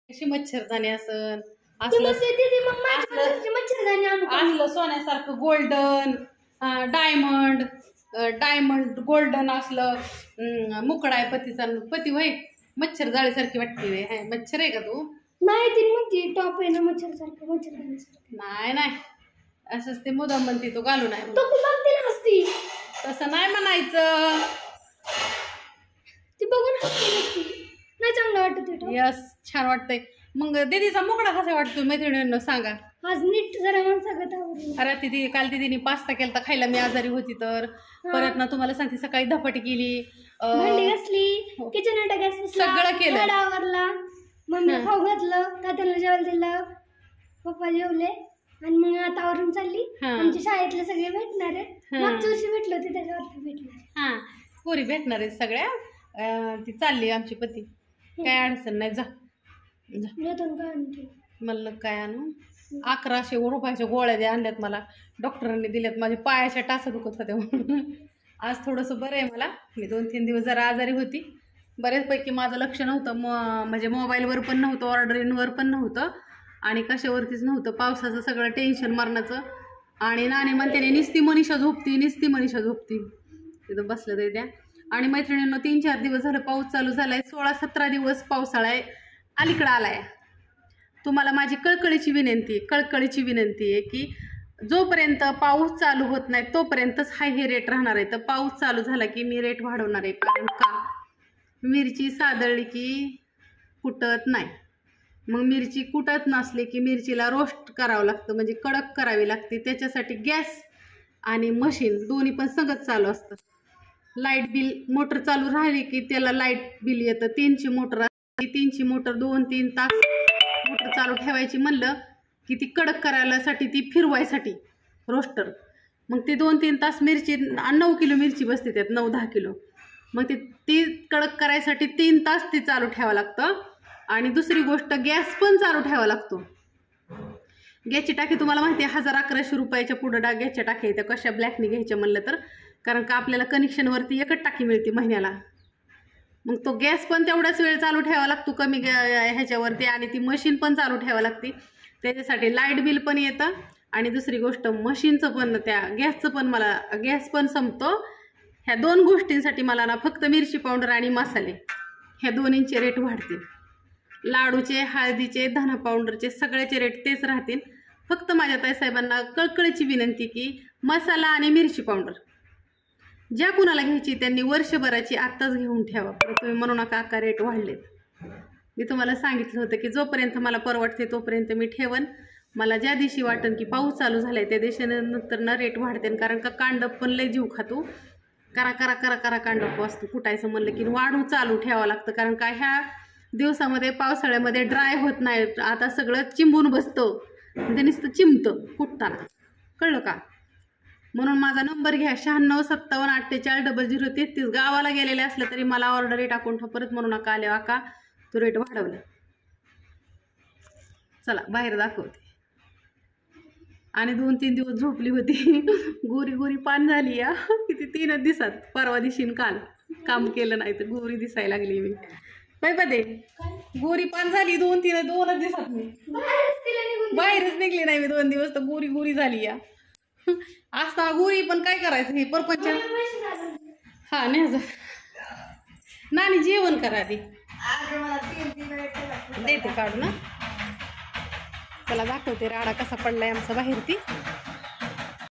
अशी मच्छरदाणी असन असलं सोन्यासारखं गोल्डन डायमंड डायमंड गोल्डन असलं मुकडा आहे पतीचा पती वय मच्छर जाळीसारखी वाटते. मच्छर आहे का तू? नाही ती म्हणते टॉप आहे ना मच्छर सारखं मच्छरदाणी. नाही नाही असंच ते मुद्दाम म्हणते तो घालू नाही तसं नाही म्हणायचं. ती बघून नाही चांगलं वाटत. यस छान वाटतंय. मग दीदीचा मुकडा कसा वाटतो मैत्रिणींना सांगा. आज नीट जरा सांगत. अरे ती काल दीदीने पास्ता केलता खायला मी आजारी होती तर परत ना तुम्हाला सांगते सकाळी धपाटी केली भांडी घासली किचन गॅस सगळं केलं आवरला मम्मीला खाऊ घातलं तात्याला जेवायला दिलं पप्पा जेवले आणि मग आता आवरून चालली. आमच्या शाळेतले सगळे भेटणार आहे मागच्या वर्षी भेटले होते त्याच्यावरती भेटले. हा पोरी भेटणार आहेत सगळ्या. ती चालली आमची पती काय अडचण नाही. जा मला काय आणू 1100 रुपयाच्या गोळ्या द्या आणल्यात मला डॉक्टरांनी दिल्यात. माझ्या पायाच्या टाचा दुखत होत्या म्हणून आज थोडंसं बरं आहे मला. मी 2-3 दिवस जरा आजारी होती. बऱ्याचपैकी माझं लक्ष नव्हतं म्हणजे मोबाईलवर पण नव्हतं ऑर्डरिंगवर पण नव्हतं आणि कशावरतीच नव्हतं. पावसाचं सगळं टेन्शन मरणाचं आणि नाणी म्हणते निस्ती मनीषा झोपती तिथं बसलं तरी त्या. आणि मैत्रिणींना 3-4 दिवस झालं पाऊस चालू झाला आहे. 16-17 दिवस पावसाळा आहे अलीकडं आला आहे. तुम्हाला माझी कळकळीची विनंती आहे की जोपर्यंत पाऊस चालू होत नाही तोपर्यंतच हे रेट राहणार आहे. तर पाऊस चालू झाला की मी रेट वाढवणार आहे. कारण का मिरची सादळली की कुटत नाही. मग मिरची कुटत नसली की मिरचीला रोस्ट करावं लागतं म्हणजे कडक करावी लागते. त्याच्यासाठी गॅस आणि मशीन दोन्ही पण संगत चालू असतं. लाईट बिल मोटर चालू राहिली की त्याला लाईट बिल येतं. 3ची मोटर असते 3ची मोटर 2-3 तास मोटर चालू ठेवायची म्हणलं की ती कडक करायलासाठी ती फिरवायसाठी रोस्टर मग ती 2-3 तास मिरची 9 किलो मिरची बसते त्यात 9-10 किलो. मग ती कडक करायसाठी 3 तास ती चालू ठेवावं लागतं. आणि दुसरी गोष्ट गॅस पण चालू ठेवावा लागतो. गॅसची टाकी तुम्हाला माहिती आहे 1000-1100 रुपयाच्या पुढं गॅसच्या टाक्या येत्या कशा ब्लॅकने घ्यायच्या म्हणलं तर. कारण का आपल्याला कनेक्शनवरती एकच टाकी मिळते महिन्याला. मग तो गॅस पण तेवढाच वेळ चालू ठेवावा लागतो कमी ह्याच्यावरती आणि ती मशीन पण चालू ठेवावी लागते. त्याच्यासाठी लाईट बिल पण येतं आणि दुसरी गोष्ट मशीनचं पण त्या गॅसचं पण मला गॅस पण संपतो. ह्या 2 गोष्टींसाठी मला ना फक्त मिरची पावडर आणि मसाले ह्या दोन्हींचे रेट वाढतील. लाडूचे हळदीचे धना पावडरचे सगळ्याचे रेट तेच राहतील. फक्त माझ्या ताईसाहेबांना कळकळीची विनंती की मसाला आणि मिरची पावडर ज्या कुणाला घ्यायची त्यांनी वर्षभराची आत्ताच घेऊन ठेवा. परत तुम्ही म्हणू नका का रेट वाढलेत. मी तुम्हाला सांगितलं होतं की जोपर्यंत मला परवडते तोपर्यंत मी ठेवन. मला ज्या दिवशी वाटेल की पाऊस चालू झाला आहे त्या दिवशीनंतर ना रेट वाढते. कारण का कांडप पण लय जीव खातो. करा कांडप असतो कुटायचं म्हणलं की वाढू चालू ठेवावं लागतं. कारण का ह्या दिवसामध्ये पावसाळ्यामध्ये ड्राय होत नाही. आता सगळं चिंबून बसतं ते नुसतं चिमतं कुटताना कळलं का. म्हणून माझा नंबर घ्या 9657484033. गावाला गेलेले असलं तरी मला ऑर्डर टाकून ठेव. परत म्हणू नका आले का तो रेट वाढवला. चला बाहेर दाखवते. आणि 2-3 दिवस झोपली होती गोरी पान झाली या किती 3 दिवसात. परवा दिवशी काल काम केलं नाही तर गोरी दिसायला लागली मी. बाय गोरी पान झाली 2 दिवसात. मी बाहेरच निघली नाही मी 2 दिवस तर गोरी झाली या. असता गोरी पण काय करायचं हे परपंच. हा न्यायचं नानी जेवण करा आधी देते काढू ना. त्याला दाखवते राडा कसा पडलाय आमचा बाहेर ती.